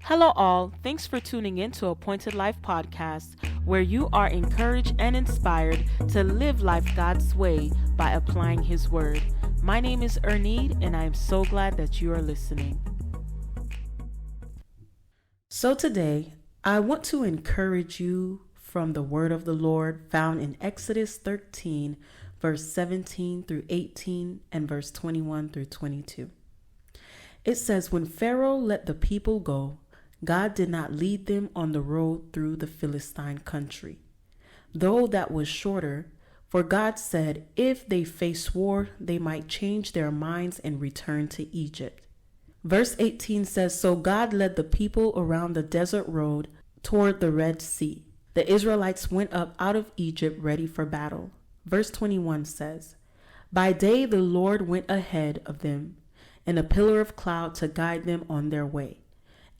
Hello, all. Thanks for tuning in to Appointed Life Podcast, where you are encouraged and inspired to live life God's way by applying His Word. My name is Ernede, and I am so glad that you are listening. So today, I want to encourage you from the Word of the Lord found in Exodus 13, verse 17 through 18, and verse 21 through 22. It says, "When Pharaoh let the people go, God did not lead them on the road through the Philistine country, though that was shorter, for God said if they face war, they might change their minds and return to Egypt." Verse 18 says, "So God led the people around the desert road toward the Red Sea. The Israelites went up out of Egypt ready for battle." Verse 21 says, "By day the Lord went ahead of them in a pillar of cloud to guide them on their way,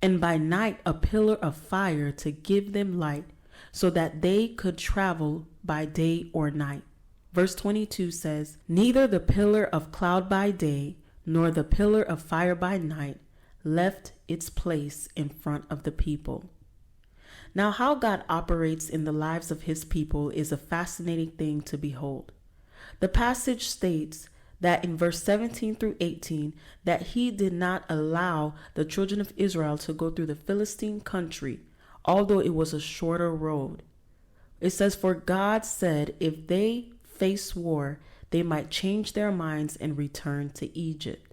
and by night a pillar of fire to give them light, so that they could travel by day or night." Verse 22 says, "Neither the pillar of cloud by day nor the pillar of fire by night left its place in front of the people." Now, how God operates in the lives of His people is a fascinating thing to behold. The passage states that in verse 17 through 18, that He did not allow the children of Israel to go through the Philistine country, although it was a shorter road. It says, "For God said if they face war, they might change their minds and return to Egypt."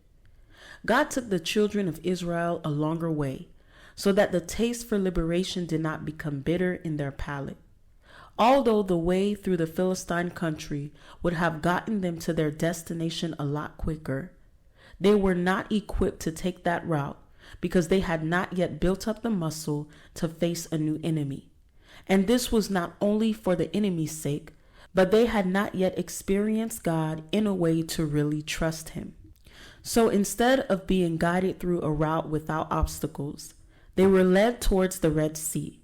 God took the children of Israel a longer way, so that the taste for liberation did not become bitter in their palate. Although the way through the Philistine country would have gotten them to their destination a lot quicker, they were not equipped to take that route because they had not yet built up the muscle to face a new enemy. And this was not only for the enemy's sake, but they had not yet experienced God in a way to really trust Him. So instead of being guided through a route without obstacles, they were led towards the Red Sea.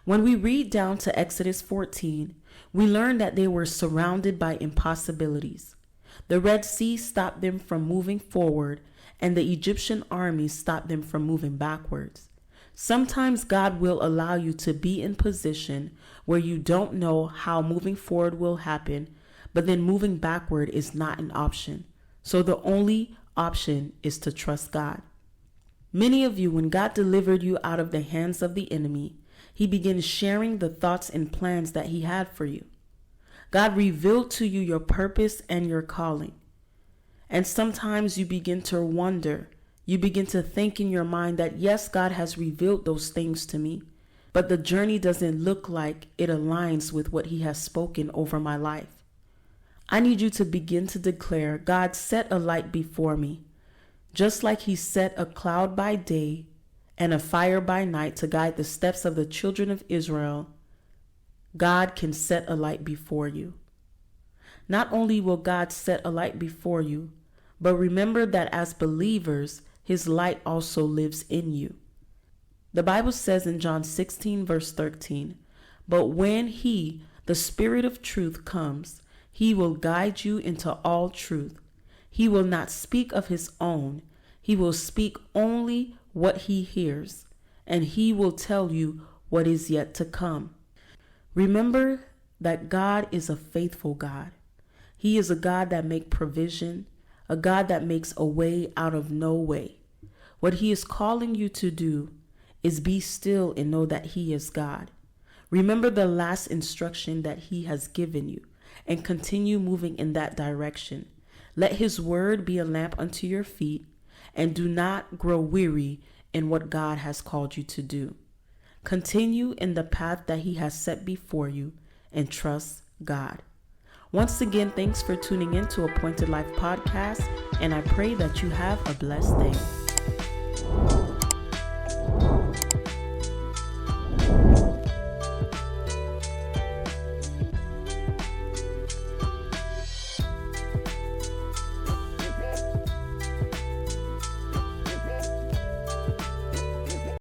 When we read down to Exodus 14, we learn that they were surrounded by impossibilities. The Red Sea stopped them from moving forward, and the Egyptian army stopped them from moving backwards. Sometimes God will allow you to be in position where you don't know how moving forward will happen, but then moving backward is not an option. So the only option is to trust God. Many of you, when God delivered you out of the hands of the enemy, He began sharing the thoughts and plans that He had for you. God revealed to you your purpose and your calling. And sometimes you begin to wonder, you begin to think in your mind that yes, God has revealed those things to me, but the journey doesn't look like it aligns with what He has spoken over my life. I need you to begin to declare, "God, set a light before me." Just like He set a cloud by day and a fire by night to guide the steps of the children of Israel, God can set a light before you. Not only will God set a light before you, but remember that as believers, His light also lives in you. The Bible says in John 16, verse 13, "But when He, the Spirit of truth, comes, He will guide you into all truth. He will not speak of His own. He will speak only what He hears, and He will tell you what is yet to come." Remember that God is a faithful God. He is a God that makes provision, a God that makes a way out of no way. What He is calling you to do is be still and know that He is God. Remember the last instruction that He has given you and continue moving in that direction. Let His word be a lamp unto your feet, and do not grow weary in what God has called you to do. Continue in the path that He has set before you and trust God. Once again, thanks for tuning in to Appointed Life Podcast, and I pray that you have a blessed day.